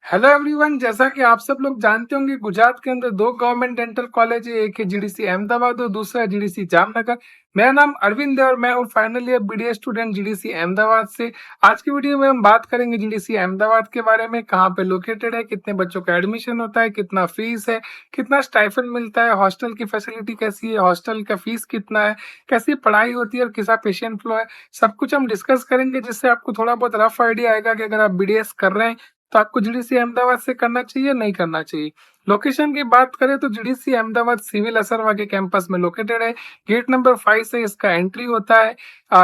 Hello everyone, जैसा कि आप सब लोग जानते होंगे गुजरात के अंदर दो गवर्नमेंट डेंटल कॉलेज है। एक है जीडीसी अहमदाबाद और दूसरा है जीडीसी जामनगर। मेरा नाम अरविंद है और मैं हूँ final year BDS student GDC Ahmedabad से। आज की वीडियो में हम बात करेंगे जीडीसी अहमदाबाद के बारे में, कहाँ पे लोकेटेड है, कितने बच्चों का एडमिशन होता है, कितना फीस है, कितना स्टाइफंड मिलता है, हॉस्टल की फैसिलिटी कैसी है, हॉस्टल का फीस कितना है, कैसी पढ़ाई होती है और किसा पेशेंट फ्लो है। सब कुछ हम डिस्कस करेंगे जिससे आपको थोड़ा बहुत रफ आइडिया आएगा कि अगर आप बीडीएस कर रहे हैं तो आपको जीडीसी अहमदाबाद से करना चाहिए, नहीं करना चाहिए। लोकेशन की बात करें तो जीडीसी अहमदाबाद सिविल असरवा के कैंपस में लोकेटेड है। गेट नंबर 5 से इसका एंट्री होता है।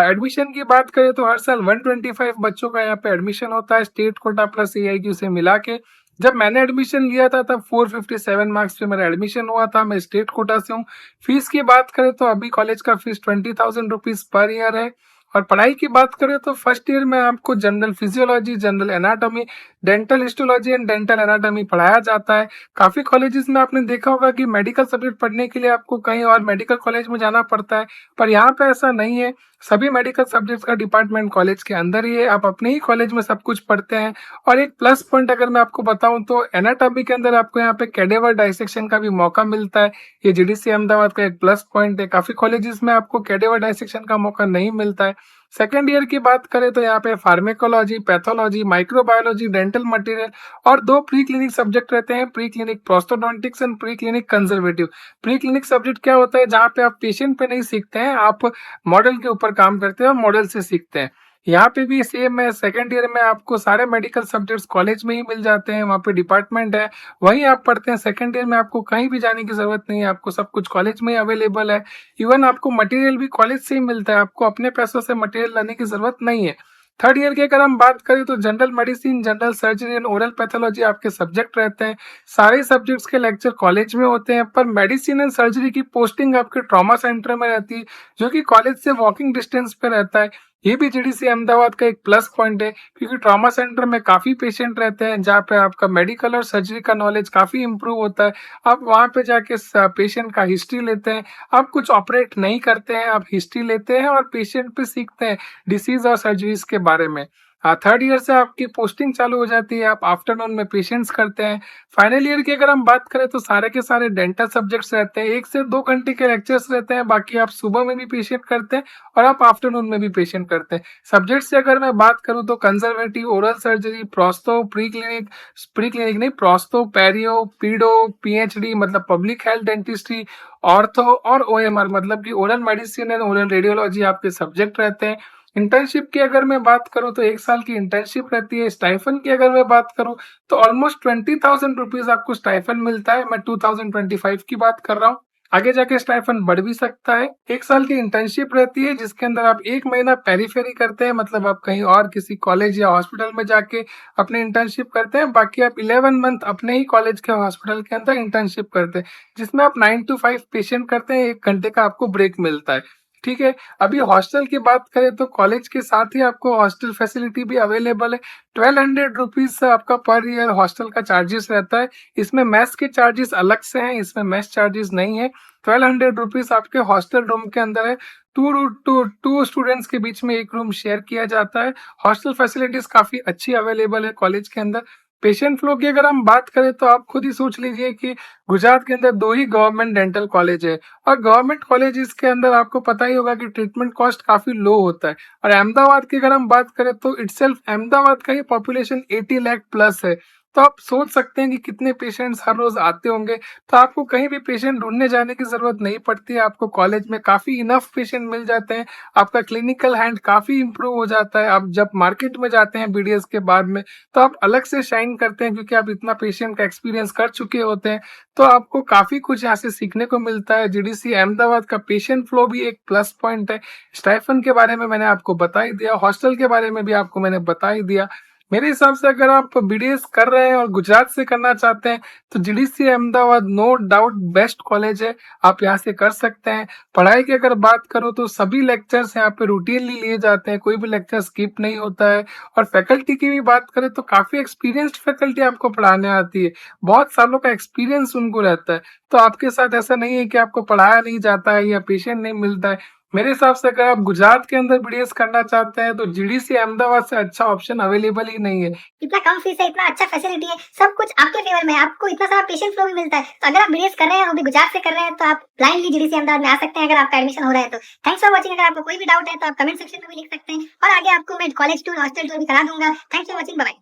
एडमिशन की बात करें तो हर साल 125 बच्चों का यहाँ पे एडमिशन होता है, स्टेट कोटा प्लस एआईक्यू से मिला के। जब मैंने एडमिशन लिया था तब 457 मार्क्स पे मेरा एडमिशन हुआ था। मैं स्टेट कोटा से हूँ। फीस की बात करें तो अभी कॉलेज का फीस 20,000 रुपीज पर ईयर है। और पढ़ाई की बात करें तो फर्स्ट ईयर में आपको general physiology, general anatomy, dental histology and dental anatomy पढ़ाया जाता है। काफी कॉलेजेस में आपने देखा होगा कि मेडिकल सब्जेक्ट पढ़ने के लिए आपको कहीं और मेडिकल कॉलेज में जाना पड़ता है, पर यहाँ पे ऐसा नहीं है। सभी मेडिकल सब्जेक्ट्स का डिपार्टमेंट कॉलेज के अंदर ही है, आप अपने ही कॉलेज में सब कुछ पढ़ते हैं। और एक प्लस पॉइंट अगर मैं आपको बताऊं तो एनाटॉमी के अंदर आपको यहाँ पे कैडेवर डाइसेक्शन का भी मौका मिलता है। ये जीडीसी अहमदाबाद का एक प्लस पॉइंट है। काफी कॉलेजेस में आपको कैडेवर डाइसेक्शन का मौका नहीं मिलता है। सेकेंड ईयर की बात करें तो यहाँ पे pharmacology, pathology, microbiology, dental material और दो प्री क्लिनिक सब्जेक्ट रहते हैं, pre clinic prosthodontics and pre clinic conservative. Pre clinic subject क्या होता है, जहाँ पे आप पेशेंट पे नहीं सीखते हैं, आप मॉडल के ऊपर काम करते हैं और मॉडल से सीखते हैं। यहाँ पे भी सेम है। सेकेंड ईयर में आपको सारे मेडिकल सब्जेक्ट्स कॉलेज में ही मिल जाते हैं, वहाँ पे डिपार्टमेंट है, वहीं आप पढ़ते हैं। सेकेंड ईयर में आपको कहीं भी जाने की जरूरत नहीं है, आपको सब कुछ कॉलेज में ही अवेलेबल है। इवन आपको मटेरियल भी कॉलेज से ही मिलता है, आपको अपने पैसों से मटेरियल लाने की जरूरत नहीं है। थर्ड ईयर की अगर हम बात करें तो general medicine, general surgery and oral pathology आपके सब्जेक्ट रहते हैं। सारे सब्जेक्ट्स के लेक्चर कॉलेज में होते हैं, पर मेडिसिन एंड सर्जरी की पोस्टिंग आपके ट्रॉमा सेंटर में रहती है, जो कि कॉलेज से वॉकिंग डिस्टेंस पे रहता है। ये भी जीडीसी अहमदाबाद का एक प्लस पॉइंट है, क्योंकि ट्रॉमा सेंटर में काफी पेशेंट रहते हैं, जहाँ पे आपका मेडिकल और सर्जरी का नॉलेज काफी इंप्रूव होता है। आप वहाँ पे जाके पेशेंट का हिस्ट्री लेते हैं। आप कुछ ऑपरेट नहीं करते हैं, आप हिस्ट्री लेते हैं और पेशेंट पे सीखते हैं डिसीज और सर्जरीज के बारे में। थर्ड ईयर से आपकी पोस्टिंग चालू हो जाती है, आप आफ्टरनून में पेशेंट्स करते हैं। फाइनल ईयर की अगर हम बात करें तो सारे के सारे डेंटल सब्जेक्ट्स रहते हैं, 1 से 2 घंटे के लेक्चर्स रहते हैं, बाकी आप सुबह में भी पेशेंट करते हैं और आप आफ्टरनून में भी पेशेंट करते हैं। सब्जेक्ट से अगर मैं बात करूं तो conservative, oral surgery, prostho, pre clinic नहीं, प्रोस्तो, पेरियो, पीडो, पीएचडी मतलब पब्लिक हेल्थ डेंटिस्ट्री, ऑर्थो और ओएमआर मतलब कि oral medicine and oral radiology आपके सब्जेक्ट रहते हैं। इंटर्नशिप की अगर मैं बात करूं तो 1 साल की इंटर्नशिप रहती है। स्टाइफन की अगर मैं बात करूं तो ऑलमोस्ट 20,000 रुपीज आपको स्टाइफन मिलता है। मैं 2025 की बात कर रहा हूँ, आगे जाके स्टाइफन बढ़ भी सकता है। 1 साल की इंटर्नशिप रहती है जिसके अंदर आप 1 महीना पेरीफेरी करते हैं, मतलब आप कहीं और किसी कॉलेज या हॉस्पिटल में जाके अपनी इंटर्नशिप करते हैं। बाकी आप 11 मंथ अपने ही कॉलेज के हॉस्पिटल के अंदर इंटर्नशिप करते हैं, जिसमें आप 9 to 5 पेशेंट करते हैं, 1 घंटे का आपको ब्रेक मिलता है। ठीक है। अभी हॉस्टल की बात करें तो कॉलेज के साथ ही आपको हॉस्टल फैसिलिटी भी अवेलेबल है। 1200 रुपीज से आपका पर ईयर हॉस्टल का चार्जेस रहता है। इसमें मेस के चार्जेस अलग से हैं, इसमें मेस चार्जेस नहीं है। 1200 रुपीज आपके हॉस्टल रूम के अंदर है। टू स्टूडेंट्स के बीच में एक रूम शेयर किया जाता है। हॉस्टल फैसिलिटीज काफी अच्छी अवेलेबल है कॉलेज के अंदर। पेशेंट फ्लो की अगर हम बात करें तो आप खुद ही सोच लीजिए कि गुजरात के अंदर दो ही गवर्नमेंट डेंटल कॉलेज है, और गवर्नमेंट कॉलेजेस के अंदर आपको पता ही होगा कि ट्रीटमेंट कॉस्ट काफी लो होता है। और अहमदाबाद की अगर हम बात करें तो इटसेल्फ अहमदाबाद का ही पॉपुलेशन 80 लाख प्लस है। तो आप सोच सकते हैं कि कितने पेशेंट्स हर रोज आते होंगे। तो आपको कहीं भी पेशेंट ढूंढने जाने की जरूरत नहीं पड़ती है, आपको कॉलेज में काफी इनफ पेशेंट मिल जाते हैं। आपका क्लिनिकल हैंड काफी इंप्रूव हो जाता है। आप जब मार्केट में जाते हैं बीडीएस के बाद में तो आप अलग से शाइन करते हैं, क्योंकि आप इतना पेशेंट का एक्सपीरियंस कर चुके होते हैं। तो आपको काफी कुछ यहाँ से सीखने को मिलता है। जीडीसी अहमदाबाद का पेशेंट फ्लो भी एक प्लस पॉइंट है। स्टाइफन के बारे में मैंने आपको बता ही दिया, हॉस्टल के बारे में भी आपको मैंने बता ही दिया। मेरे हिसाब से अगर आप बीडीएस कर रहे हैं और गुजरात से करना चाहते हैं तो GDC Ahmedabad no doubt best college है, आप यहाँ से कर सकते हैं। पढ़ाई की अगर बात करो तो सभी लेक्चर्स यहाँ पे रूटीनली लिए जाते हैं, कोई भी लेक्चर स्किप नहीं होता है। और फैकल्टी की भी बात करें तो काफी एक्सपीरियंस्ड फैकल्टी आपको पढ़ाने आती है, बहुत सालों का एक्सपीरियंस उनको रहता है। तो आपके साथ ऐसा नहीं है कि आपको पढ़ाया नहीं जाता है या पेशेंट नहीं मिलता है। मेरे हिसाब से अगर आप गुजरात के अंदर बीडीएस करना चाहते हैं तो जीडीसी अहमदाबाद से अच्छा ऑप्शन अवेलेबल ही नहीं है। इतना कम फीस है, इतना अच्छा फैसिलिटी है, सब कुछ आपके फेवर में है, आपको इतना सारा पेशेंट फ्लो भी मिलता है। तो अगर आप बीडीएस कर रहे हैं, वो भी गुजरात से कर रहे हैं, तो आप ब्लाइंडली जीडीसी अहमदाबाद में आ सकते हैं अगर आपका एडमिशन हो रहा है तो। Thanks for watching. अगर आपको कोई भी डाउट है तो आप कमेंट सेक्शन में भी लिख सकते हैं और आगे आपको मैं कॉलेज टूर, हॉस्टल टूर भी करा दूंगा। Thanks for watching, bye.